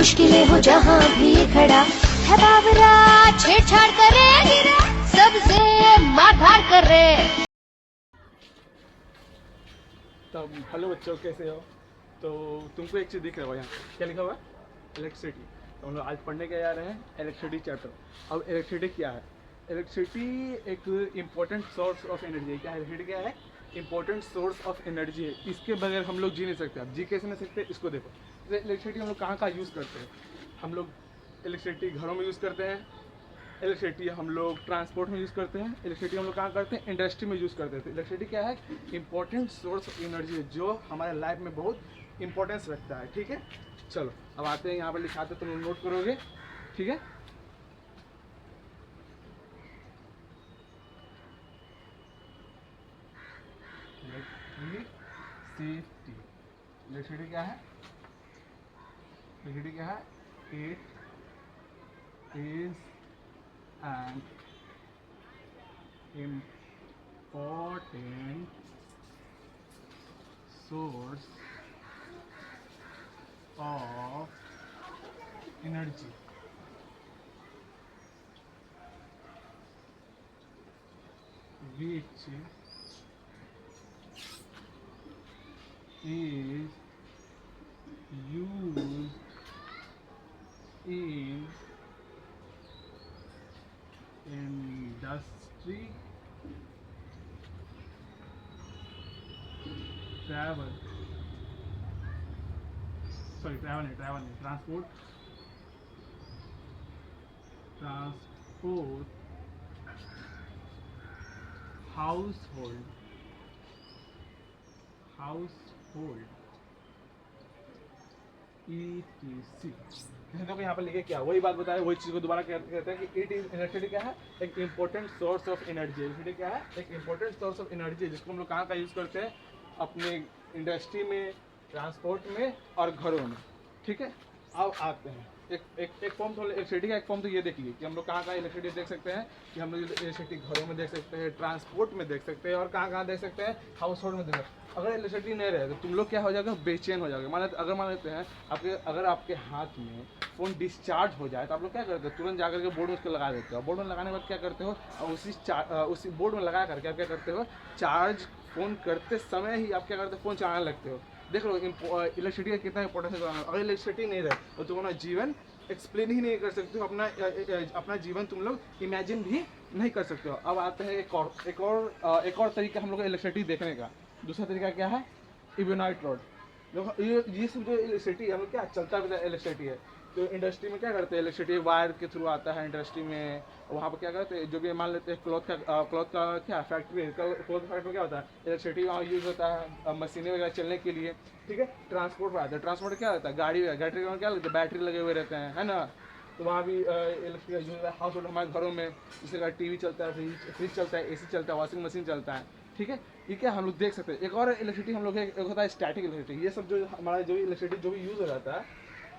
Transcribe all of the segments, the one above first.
मुश्किलें हो जहाँ भी खड़ा है बाबरा, छेड़छाड़ करे गिरा सबसे मारधाड़ करे। तब हेलो बच्चों, कैसे हो? तो तुमको एक चीज़ दिख रहा है यहाँ, क्या लिखा हुआ है? इलेक्ट्रिसिटी। तो हम लोग आज पढ़ने के जा रहे हैं इलेक्ट्रिसिटी चैप्टर। अब इलेक्ट्रिसिटी क्या है? इलेक्ट्रिसिटी एक इम्पोर्टेंट सोर्स ऑफ एनर्जी है। क्या है इलेक्ट्रिसिटी? क्या है? इम्पोर्टेंट सोर्स ऑफ एनर्जी है। इसके बगैर हम लोग जी नहीं सकते। अब जी कैसे नहीं सकते, इसको देखो। तो इलेक्ट्रिसिटी हम लोग कहाँ कहाँ यूज़ करते हैं? हम लोग इलेक्ट्रिसिटी घरों में यूज़ करते हैं। इलेक्ट्रिसिटी हम लोग ट्रांसपोर्ट में यूज़ करते हैं। इलेक्ट्रिसिटी हम लोग कहाँ करते हैं? इंडस्ट्री में यूज़ करते हैं। तो इलेक्ट्रिसिटी क्या है? इंपॉर्टेंट सोर्स ऑफ एनर्जी है जो हमारे लाइफ में बहुत इंपॉर्टेंस रखता है। ठीक है, चलो अब आते हैं यहाँ पर लिखाते, तुम लोग नोट करोगे। ठीक है, इलेक्ट्रिसिटी। इलेक्ट्रिसिटी क्या है? इलेक्ट्रिसिटी क्या है? It is an important source of energy which is used in industry, travel नहीं, transport, household ETC। देखो यहाँ पर लिखे क्या, वही बात बताया, वही चीज़ को दोबारा कहते हैं कि इट इज इलेक्ट्रिसिटी क्या है? एक important source of energy. Electricity क्या है? एक इंपॉर्टेंट सोर्स ऑफ एनर्जी जिसको हम लोग कहाँ का यूज़ करते हैं? अपने इंडस्ट्री में, ट्रांसपोर्ट में और घरों में। ठीक है, अब आते हैं एक फॉर्म। तो इलेक्ट्रिसिटी का एक फॉर्म तो ये देखिए कि हम लोग कहाँ इलेक्ट्रिसिटी देख सकते हैं, कि हम लोग इलेक्ट्रिसिटी घरों में देख सकते हैं, ट्रांसपोर्ट में देख सकते हैं, और कहाँ देख सकते हैं? हाउस होल्ड में देख सकते हैं। अगर इलेक्ट्रिसिटी नहीं रहे तो तुम लोग क्या हो जाएगा? बेचैन हो जाएगा। मान लेते हैं अगर आपके हाथ में फ़ोन डिस्चार्ज हो जाए तो आप लोग क्या करते हो? तुरंत जाकर के बोर्ड में उसको लगा देते हो। बोर्ड में लगाने के बाद क्या करते हो? उसी बोर्ड में लगा करके आप क्या करते हो? चार्ज फ़ोन करते समय ही आप क्या करते हो? फ़ोन चलाने लगते हो। देख लो इलेक्ट्रिसिटी का कितना इंपॉर्टेंस है। अगर इलेक्ट्रिसिटी नहीं रहे तो तुम अपना जीवन एक्सप्लेन ही नहीं कर सकते हो। अपना जीवन तुम लोग इमेजिन भी नहीं कर सकते हो। अब आते हैं एक और तरीका हम लोग इलेक्ट्रिसिटी देखने का। दूसरा तरीका क्या है? Ebonite rod. देखो ये सब जो इलेक्ट्रिसिटी है हम लोग क्या चलता है इलेक्ट्रिसिटी है। तो इंडस्ट्री में क्या करते हैं? इलेक्ट्रिसिटी वायर के थ्रू आता है इंडस्ट्री में। वहाँ पर क्या करते हैं? जो भी मान लेते हैं क्लॉथ का क्या फैक्ट्री है, क्लॉथ फैक्ट्री क्या होता है? इलेक्ट्रिसिटी वहाँ यूज़ होता है मशीनें वगैरह चलने के लिए। ठीक है, ट्रांसपोर्ट पर आता है। ट्रांसपोर्ट क्या होता है? गाड़ी में क्या लगता है? बैटरी लगे हुए रहते हैं, है ना? तो वहाँ भी इलेक्ट्रिक यूज होता है। हाउस होल्ड हमारे घरों में जैसे टीवी चलता है, फ्रिज चलता है, एसी चलता है, वॉशिंग मशीन चलता है। ठीक है, ये क्या हम लोग देख सकते हैं। एक और इलेक्ट्रिसिटी हम लोग एक होता है स्टैटिक इलेक्ट्रिसिटी। ये सब जो हमारा जो इलेक्ट्रिसिटी जो भी यूज़ हो जाता है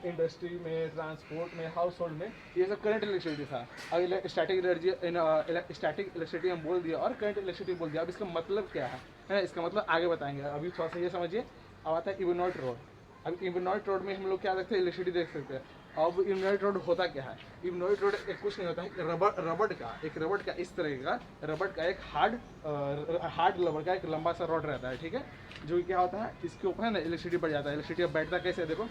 इंडस्ट्री में, ट्रांसपोर्ट में, हाउस होल्ड में, ये सब करंट इलेक्ट्रिसिटी था। अब स्टैटिक इलेक्ट्रिसिटी हम बोल दिया और करंट इलेक्ट्रिसिटी बोल दिया। अब इसका मतलब क्या है ना? इसका मतलब आगे बताएंगे। अभी थोड़ा सा ये समझिए। अब आता है इबोनाइट रॉड। अब इबोनाइट रॉड में हम लोग क्या देखते हैं? इलेक्ट्रिसिटी देख सकते हैं। अब इबोनाइट रॉड होता क्या है? इबोनाइट रॉड कुछ नहीं होता है, रबड़ का इस तरह का रबड़ का एक हार्ड रबड़ का एक लंबा सा रॉड रहता है। ठीक है, जो क्या होता है इसके ऊपर है ना इलेक्ट्रिसिटी बढ़ जाता है। इलेक्ट्रिसिटी अब बैठता कैसे है? देखो,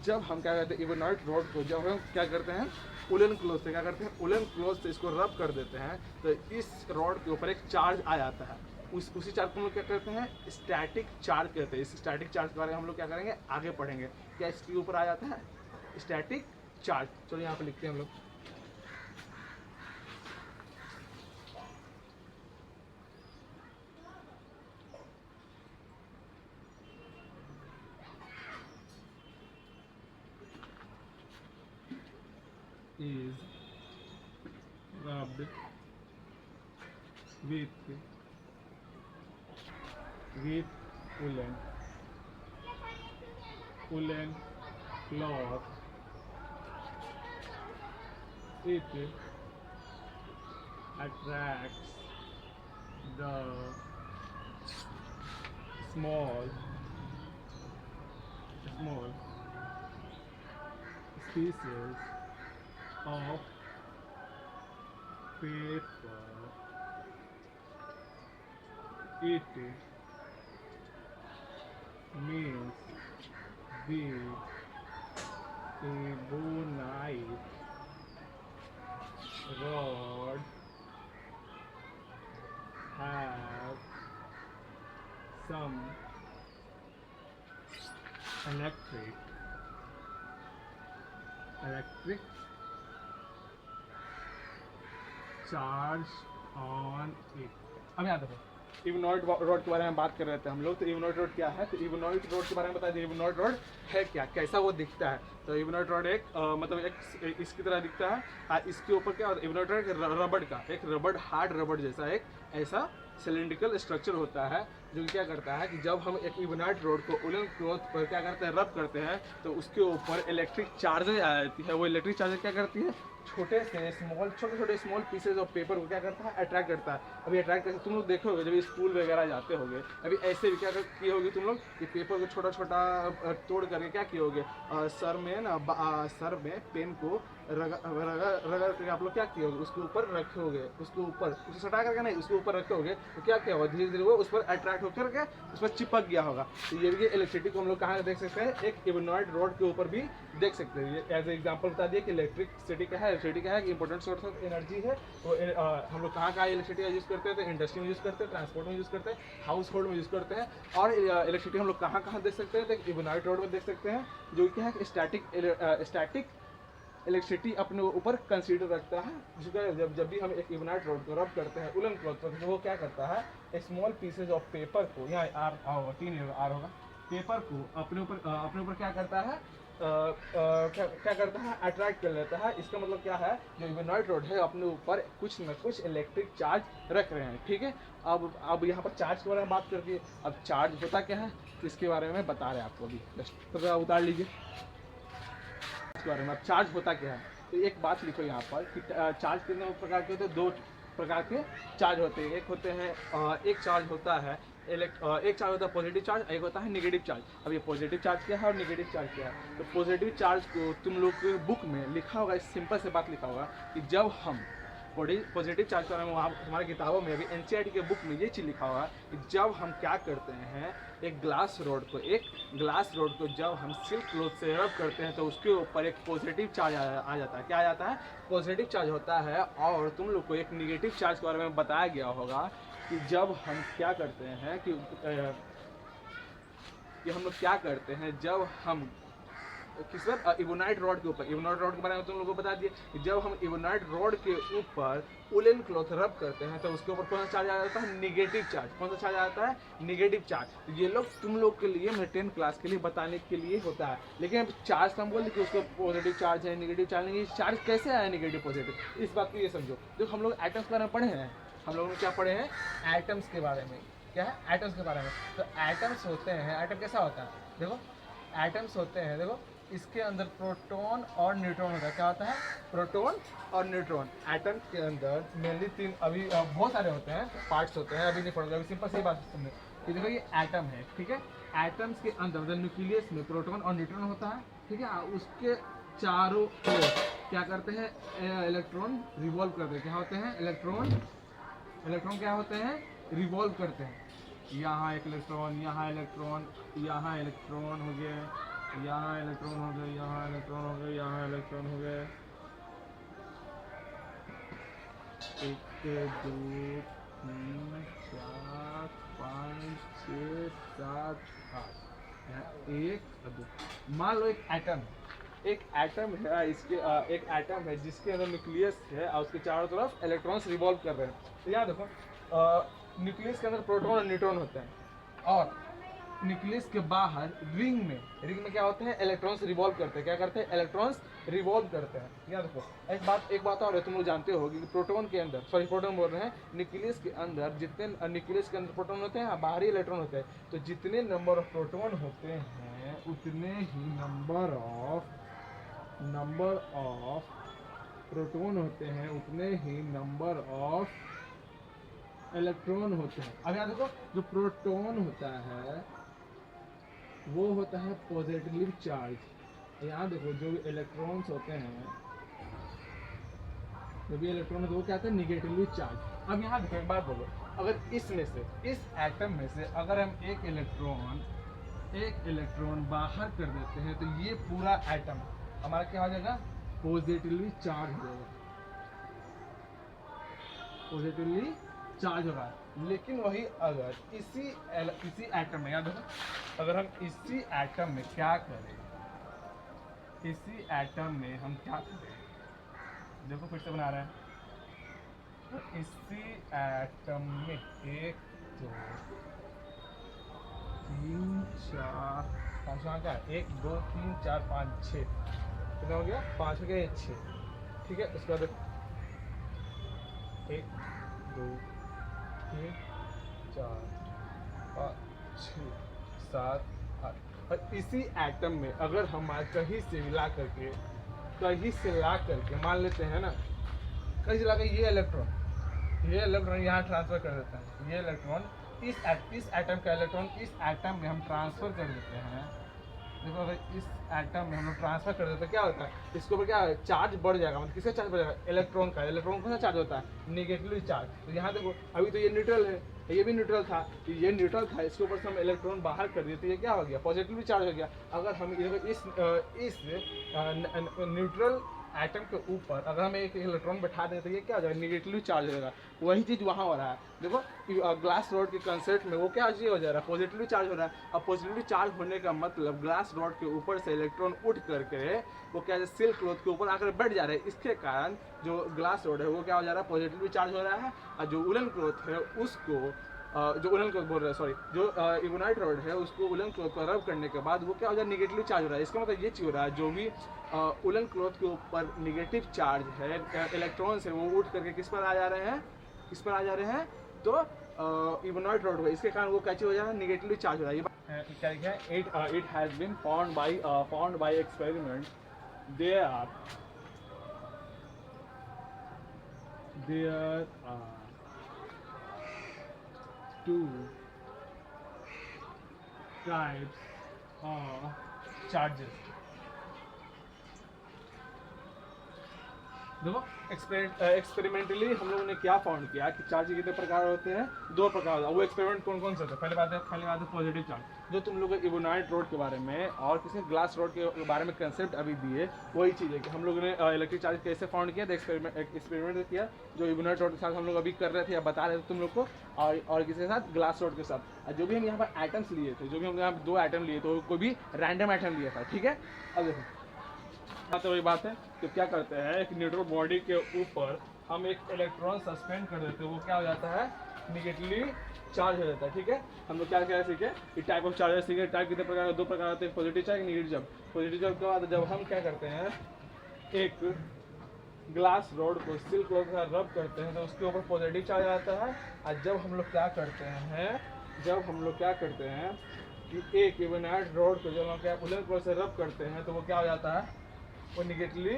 जब हम क्या करते हैं इबोनाइट रॉड को, जब हम क्या करते हैं उलन क्लोथ से क्या करते हैं? उलन क्लोथ से इसको रब कर देते हैं तो इस रॉड के ऊपर एक चार्ज आ जाता है। उसी चार्ज को हम लोग क्या करते हैं? स्टैटिक चार्ज कहते हैं। इस स्टैटिक चार्ज के बारे में हम लोग क्या करेंगे? आगे पढ़ेंगे। क्या इसके ऊपर आ जाता है? Static charge. चलो यहाँ पे लिखते हैं हम लोग। is rubbed with woolen cloth. It attracts the small pieces of paper. It means the ebonite rod have some electric charge on it. अब यहाँ देखो, इवनॉइड रोड के बारे में बात कर रहे थे हम लोग। तो इवनॉइड रोड क्या है, तो इवनॉइड रोड के बारे में बता दें। इवनॉइड रोड है क्या, कैसा वो दिखता है। तो इवनॉइड रोड एक मतलब एक इसकी तरह दिखता है। इसके ऊपर क्या होता है, इवनॉइड रोड एक रबड़ का, एक रबड़, हार्ड रबड़ जैसा एक ऐसा सिलेंड्रिकल स्ट्रक्चर होता है, जो क्या करता है कि जब हम एक इवनॉइड रोड को उलन क्लॉथ पर क्या करते हैं, रब करते हैं, तो उसके ऊपर इलेक्ट्रिक चार्जेज आ जाती है। वो इलेक्ट्रिक चार्जेज क्या करती है, छोटे छोटे स्मॉल पीसेज ऑफ पेपर को क्या करता है, अट्रैक्ट करता है। अभी अट्रैक्ट करके तुम लोग देखोगे जब स्कूल वगैरह जाते होगे, अभी ऐसे भी क्या किए होगे तुम लोग कि पेपर को छोटा छोटा तोड़ करके क्या किए होगे, सर में पेन को रगड़ करके आप लोग क्या किए होगे, उसके ऊपर रखोगे, उसके ऊपर उसे सटा करके नहीं, उसके ऊपर रखोगे, तो क्या क्या होगा, धीरे धीरे वो उस पर अट्रैक्ट होकर के उस पर चिपक गया होगा। तो ये इलेक्ट्रिसिटी को हम लोग कहाँ देख सकते हैं, एक इवनॉइड रोड के ऊपर भी देख सकते हैं। ये एज एग्जाम्पल बता दिए कि इलेक्ट्रिसिटी क्या है, कि इंपॉर्टेंट सोर्स ऑफ एनर्जी है। तो हम लोग कहाँ इलेक्ट्रिसिटी का यूज़ करते हैं, तो इंडस्ट्री में यूज़ करते हैं, ट्रांसपोर्ट में यूज़ करते हैं, हाउस होल्ड में यूज़ करते हैं। और इलेक्ट्रिसिटी हम लोग कहाँ देख सकते हैं, तो इवनॉइड रोड में देख सकते हैं, जो क्या है स्टैटिक इलेक्ट्रिसिटी अपने ऊपर कंसीडर रखता है। जिसका जब भी हम एक इवनॉइड रोड को रब करते हैं उलन क्लॉथ पर, तो वो क्या करता है, स्मॉल पीसेज ऑफ पेपर को, यहाँ आर होगा, पेपर को अपने ऊपर क्या करता है, क्या करता है, अट्रैक्ट कर लेता है। इसका मतलब क्या है, जो इवनॉइड रोड है अपने ऊपर कुछ न कुछ इलेक्ट्रिक चार्ज रख रहे हैं। ठीक है, अब यहाँ पर चार्ज के बारे में बात करके, अब चार्ज होता क्या है, तो इसके बारे में बता रहे हैं आपको अभी। तो उतार लीजिए इसके बारे में। अब चार्ज होता क्या है, तो एक बात लिखो यहाँ पर कि चार्ज कितने प्रकार के होते हैं, दो प्रकार के चार्ज होते हैं। एक चार्ज होता है पॉजिटिव चार्ज, एक होता है नेगेटिव चार्ज। अब ये पॉजिटिव चार्ज क्या है और नेगेटिव चार्ज क्या है, तो पॉजिटिव चार्ज को तुम लोग के बुक में लिखा होगा, सिंपल से बात लिखा होगा कि जब हम पॉजिटिव चार्ज कर रहे हैं, वहाँ हमारी किताबों में अभी एनसीईआरटी के बुक में ये चीज़ लिखा होगा कि जब हम क्या करते हैं, एक ग्लास रोड को जब हम सिल्क क्लॉथ से रब करते हैं, तो उसके ऊपर एक पॉजिटिव चार्ज आ जाता है। क्या आ जाता है, पॉजिटिव चार्ज होता है। और तुम लोग को एक निगेटिव चार्ज के बारे में बताया गया होगा कि जब हम क्या करते हैं कि हम लोग क्या करते हैं, जब हम किस पर, इवोनाइट रॉड के ऊपर, इवोनाइट रॉड के बारे में तुम लोगों को बता दिए कि जब हम इवोनाइट रॉड के ऊपर उलन क्लॉथ रब करते हैं, तो उसके ऊपर कौन सा चार्ज आ जाता है, नेगेटिव चार्ज। कौन सा चार्ज आता है, नेगेटिव चार्ज। तो ये लोग तुम लोग के लिए, मैं 10th क्लास के लिए बताने के लिए होता है। लेकिन अब चार्ज तो हम बोल कि उसको पॉजिटिव चार्ज है, नेगेटिव चार्ज नहीं, चार्ज कैसे आया नेगेटिव पॉजिटिव, इस बात को ये समझो। जो हम लोग एटम्स के बारे में पढ़े हैं, हम लोगों ने क्या पढ़े हैं, एटम्स के बारे में। क्या है, एटम्स के बारे में। तो एटम्स होते हैं, एटम कैसा होता है, देखो एटम्स होते हैं, देखो इसके अंदर प्रोटॉन और न्यूट्रॉन होता है। क्या होता है, प्रोटॉन और न्यूट्रॉन। एटम के अंदर मेनली 3, अभी बहुत सारे होते हैं, पार्ट्स होते हैं, अभी नहीं पढ़ोगे, अभी सिंपल सी बात समझो कि देखो ये एटम है, ठीक है। एटम्स के अंदर मतलब न्यूक्लियस में प्रोटॉन और न्यूट्रॉन होता है, ठीक है। उसके चारों ओर क्या करते हैं, इलेक्ट्रॉन रिवॉल्व करते हैं। क्या होते हैं, इलेक्ट्रॉन क्या होते हैं, रिवॉल्व करते हैं। यहाँ एक इलेक्ट्रॉन, यहाँ इलेक्ट्रॉन, यहाँ इलेक्ट्रॉन हो गए, यहाँ इलेक्ट्रॉन हो गए, यहाँ इलेक्ट्रॉन हो गए, यहाँ इलेक्ट्रॉन हो गए। 1 2 3 4 5 6 7 8, यहाँ 1 2। मान लो एक एटम है, इसके एक एटम है जिसके अंदर न्यूक्लियस है और उसके चारों तरफ इलेक्ट्रॉन्स रिवॉल्व कर रहे हैं। तो यहाँ देखो, न्यूक्लियस के अंदर प्रोटॉन और न्यूट्रॉन होते हैं, और न्यूक्लियस के बाहर रिंग में क्या होते हैं, इलेक्ट्रॉन्स रिवॉल्व करते हैं। क्या करते हैं, इलेक्ट्रॉन्स रिवॉल्व करते हैं। याद रखो, एक बात और है, तुम लोग जानते हो कि प्रोटॉन के अंदर, प्रोटॉन बोल रहे हैं, न्यूक्लियस के अंदर जितने न्यूक्लियस के अंदर प्रोटॉन होते हैं, बाहरी इलेक्ट्रॉन होते हैं। तो जितने नंबर ऑफ प्रोटॉन होते हैं, उतने ही नंबर ऑफ प्रोटॉन होते हैं, उतने ही नंबर ऑफ इलेक्ट्रॉन होते हैं। अब यहाँ देखो, जो प्रोटॉन होता है वो होता है पॉजिटिवली चार्ज, यहाँ देखो जो भी इलेक्ट्रॉन्स होते हैं, जो भी इलेक्ट्रॉन है वो क्या होता है, निगेटिवली चार्ज। अब यहाँ देखो एक बात बोलो, अगर इसमें से, इस एटम में से अगर हम एक इलेक्ट्रॉन बाहर कर देते हैं तो ये पूरा एटम हमारा क्या हो जाएगा, पॉजिटिवली चार्ज हो जाएगा, पॉजिटिवली चार्ज हो रहा है। लेकिन वही अगर इसी एटम में, याद देखो अगर हम इसी एटम में क्या करें, इसी एटम में हम क्या करें, देखो फिर से बना रहे हैं, तो इसी एटम में 1 2 3 4 5 क्या है, 1 2 3 4 5 6, कितना हो गया, 5 हो गया, 6, ठीक है। उसके बाद 1 2 3 4 5 6 7 8, और इसी एटम में अगर हम कहीं से ला करके मान लेते हैं ना, कहीं से ला के ये इलेक्ट्रॉन यहाँ ट्रांसफर कर देते हैं, ये इलेक्ट्रॉन इस एटम का इलेक्ट्रॉन इस एटम में हम ट्रांसफर कर देते हैं। देखो अगर इस एटम में हम लोग ट्रांसफर कर देते हैं क्या होता है, इसके ऊपर क्या है, चार्ज बढ़ जाएगा। मतलब किसका चार्ज बढ़ जाएगा, इलेक्ट्रॉन का। इलेक्ट्रॉन कौन सा चार्ज होता है, नेगेटिवली चार्ज। तो यहाँ देखो अभी तो ये न्यूट्रल है, ये भी न्यूट्रल था, ये न्यूट्रल था, इसके ऊपर से हम इलेक्ट्रॉन बाहर कर दिए तो ये क्या हो गया, पॉजिटिवली चार्ज हो गया। अगर हम इस न्यूट्रल एटम के ऊपर अगर हम एक इलेक्ट्रॉन बैठा दें तो ये क्या हो जाएगा, निगेटिवली चार्ज हो जाएगा। वही चीज़ वहाँ हो रहा है। देखो ग्लास रॉड के कंसेप्ट में वो क्या चीज़ हो जा रहा है, पॉजिटिवली चार्ज हो रहा है। अब पॉजिटिवली चार्ज होने का मतलब ग्लास रॉड के ऊपर से इलेक्ट्रॉन उठ करके वो क्या है, सिल्क क्लॉथ के ऊपर आकर बैठ जा रहे हैं। इसके कारण जो ग्लास रॉड है वो क्या हो जा रहा है, पॉजिटिवली चार्ज हो रहा है। और जो वुलन क्लॉथ है उसको जो वुलन क्लॉथ बोल रहे हैं, सॉरी, जो इबोनाइट रॉड है उसको वुलन क्लॉथ को रब करने के बाद वो क्या हो जाए, निगेटिवली चार्ज हो रहा है। इसका मतलब ये चीज़ हो रहा है, जो भी वुलन क्लॉथ के ऊपर निगेटिव चार्ज है, इलेक्ट्रॉन्स है, वो उठ करके किस पर आ जा रहे हैं, तो इबोनाइट रॉड पर। इसके कारण वो क्या चीज़ हो जा रहा है, निगेटिवली चार्ज हो रहा है। ये क्या लिखा है, it has been found by experiment there are two types of charges। देखो एक्सपेरिमेंटली हम लोगों ने क्या फाउंड किया कि चार्ज कितने प्रकार होते हैं, 2 प्रकार होता है। वो एक्सपेरिमेंट कौन कौन से थे, पहले बात है पॉजिटिव चार्ज। जो तुम लोग इबोनाइट रोड के बारे में और किसी ग्लास रोड के बारे में कंसेप्ट अभी दिए, वही चीज़ है कि हम लोगों ने इलेक्ट्रिक चार्ज कैसे फाउंड किया, एक्सपेरिमेंट किया जो इबोनाइट रोड के साथ हम लोग अभी कर रहे थे या बता रहे थे तुम लोग को, और किसी के साथ ग्लास रोड के साथ। जो भी हम यहाँ पर एटम्स लिए थे, जो भी हम यहाँ 2 एटम लिए तो कोई भी रैंडम एटम लिया था, ठीक है। अब देखो तो वही बात है, तो क्या करते हैं, एक न्यूट्रल बॉडी के ऊपर हम एक इलेक्ट्रॉन सस्पेंड कर देते हैं, वो क्या हो जाता है, निगेटिवली चार्ज हो जाता है, ठीक है। हम लोग क्या क्या सीखे, ये टाइप ऑफ चार्जेस सीखे। टाइप कितने प्रकार, 2 प्रकार होते हैं, positive charge, negative charge. Positive charge के बाद जब हम क्या करते हैं, एक ग्लास रोड को सिल्क क्लॉथ का रब करते हैं तो उसके ऊपर पॉजिटिव चार्ज आता है। और जब हम लोग क्या करते हैं कि एक इबोनाइट रोड को जब हम क्या वुलन क्लॉथ से रब करते हैं तो वो क्या हो जाता है, वो निगेटिवली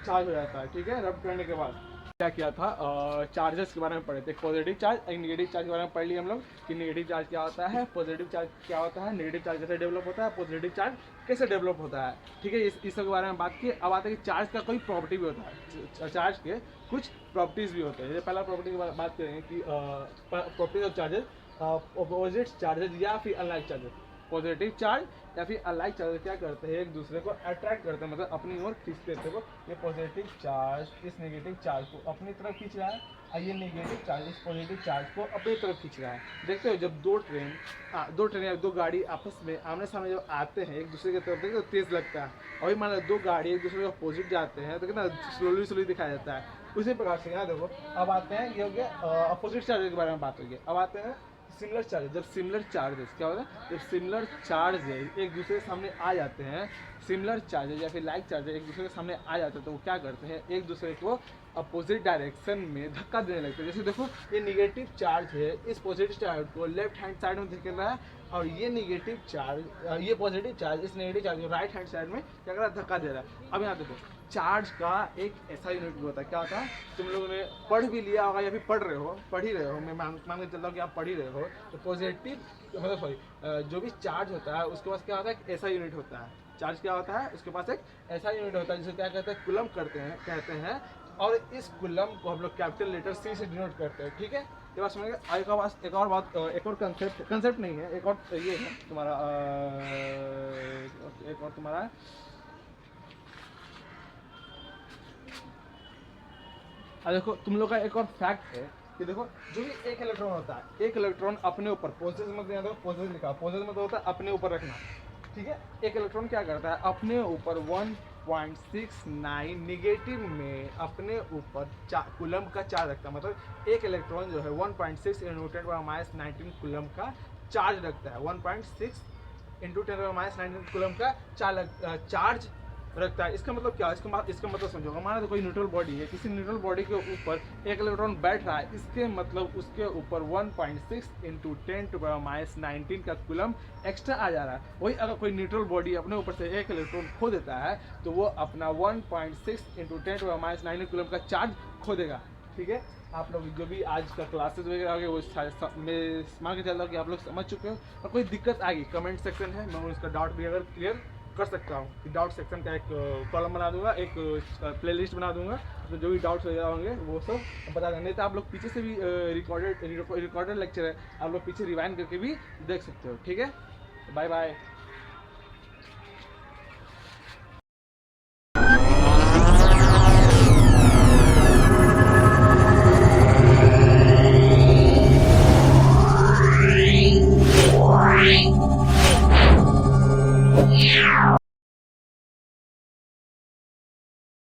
चार्ज हो जाता है, ठीक है। रब करने के बाद क्या किया था, चार्जेस के बारे में पढ़े थे, एक पॉजिटिव चार्ज एक निगेटिव चार्ज के बारे में पढ़ लिया हम लोग कि निगेटिव चार्ज क्या होता है, पॉजिटिव चार्ज क्या होता है, नेगेटिव चार्ज कैसे डेवलप होता है, पॉजिटिव चार्ज कैसे डेवलप होता है, ठीक है। इस सब के बारे में बात की। अब आता है कि चार्ज का कोई प्रॉपर्टी भी होता है, चार्ज के कुछ प्रॉपर्टीज़ भी होते हैं। जैसे पहला प्रॉपर्टी की बात करेंगे कि properties of charges, opposite charges या फिर अनलाइक चार्जेस। पॉजिटिव चार्ज या फिर अनलाइक चार्ज क्या करते हैं, एक दूसरे को अट्रैक्ट करते हैं, मतलब अपनी ओर खींचते हैं। देखो ये पॉजिटिव चार्ज इस नेगेटिव चार्ज को अपनी तरफ खींच रहा है और ये नेगेटिव चार्ज इस पॉजिटिव चार्ज को अपनी तरफ खींच रहा है। देखते हो जब दो ट्रेन या 2 गाड़ी आपस में आमने सामने जब आते हैं एक दूसरे की तरफ, देखते तो तेज़ लगता है। और मान लो 2 गाड़ी एक दूसरे के अपोजिट जाते हैं तो कितना स्लोली दिखाया जाता है। उसी प्रकार से यहाँ देखो अब आते हैं, ये हो गया अपोजिट चार्ज के बारे में बात होगी। अब आते हैं सिमिलर चार्जेस। जब सिमिलर चार्जेस क्या होता है, जब सिमिलर चार्जेस एक दूसरे के सामने आ जाते हैं, सिमिलर चार्जेस या फिर लाइक चार्जेस एक दूसरे के सामने आ जाते हैं तो वो क्या करते हैं, एक दूसरे को अपोजिट डायरेक्शन में धक्का देने लगते हैं। जैसे देखो ये निगेटिव चार्ज है, इस पॉजिटिव चार्ज को लेफ्ट हैंड साइड में धकेल रहा है और ये निगेटिव चार्ज, ये पॉजिटिव चार्ज इस नेगेटिव चार्ज को राइट हैंड साइड में क्या कर रहा है, धक्का दे रहा है। अब यहाँ देखो चार्ज का एक ऐसा यूनिट भी होता है, क्या होता है, तुम लोगों ने पढ़ भी लिया होगा या फिर पढ़ ही रहे हो, मैं मान के चलता हूँ कि आप पढ़ ही रहे हो। तो पॉजिटिव मतलब सॉरी जो भी चार्ज होता है उसके पास क्या होता है, एक ऐसा यूनिट होता है, चार्ज क्या होता है, उसके पास एक ऐसा यूनिट होता है जिसे क्या कहते हैं, कूलम कहते हैं। और इस कूलम को हम लोग कैपिटल लेटर C से डिनोट करते हैं, ठीक है। ये बात समझिए। एक और बात, एक और कंसेप्ट नहीं है, एक और ये है तुम्हारा एक और तुम्हारा देखो तुम लोग का एक और फैक्ट है कि देखो जो भी एक इलेक्ट्रॉन होता है, एक इलेक्ट्रॉन अपने ऊपर पोजेस में देना, तो पोजेस लिखा, पोजेस में तो होता है अपने ऊपर रखना, ठीक है। एक इलेक्ट्रॉन क्या करता है, अपने ऊपर 1.69 निगेटिव में अपने ऊपर कूलम का चार्ज रखता है। मतलब एक इलेक्ट्रॉन जो है 1.6 × 10⁻19 कूलम का चार्ज रखता है। 1.6 × 10⁻19 कूलम का चार्ज रखता है। इसका मतलब क्या है, इसका मतलब समझो। हमारा तो कोई न्यूट्रल बॉडी है, किसी न्यूट्रल बॉडी के ऊपर एक इलेक्ट्रॉन बैठ रहा है, इसके मतलब उसके ऊपर 1.6 × 10⁻19 का कूलम एक्स्ट्रा आ जा रहा है। वही अगर कोई न्यूट्रल बॉडी अपने ऊपर से एक इलेक्ट्रॉन खो देता है तो वो अपना 1.6 × 10⁻19 कूलम का चार्ज खो देगा, ठीक है। आप लोग जो भी आज का क्लासेस वगैरह होंगे वो मैं मान के चल रहा हूँ कि आप लोग समझ चुके हो। और कोई दिक्कत आ गई, कमेंट सेक्शन है, मैं उसका डाउट भी अगर क्लियर कर सकता हूँ। डाउट सेक्शन का एक कॉलम बना दूंगा, एक प्लेलिस्ट बना दूंगा, तो जो भी डाउट्स वगैरह होंगे वो सब बता देंगे। नहीं तो आप लोग पीछे से भी रिकॉर्डेड लेक्चर है, आप लोग पीछे रिवाइंड करके भी देख सकते हो, ठीक है। Bye bye.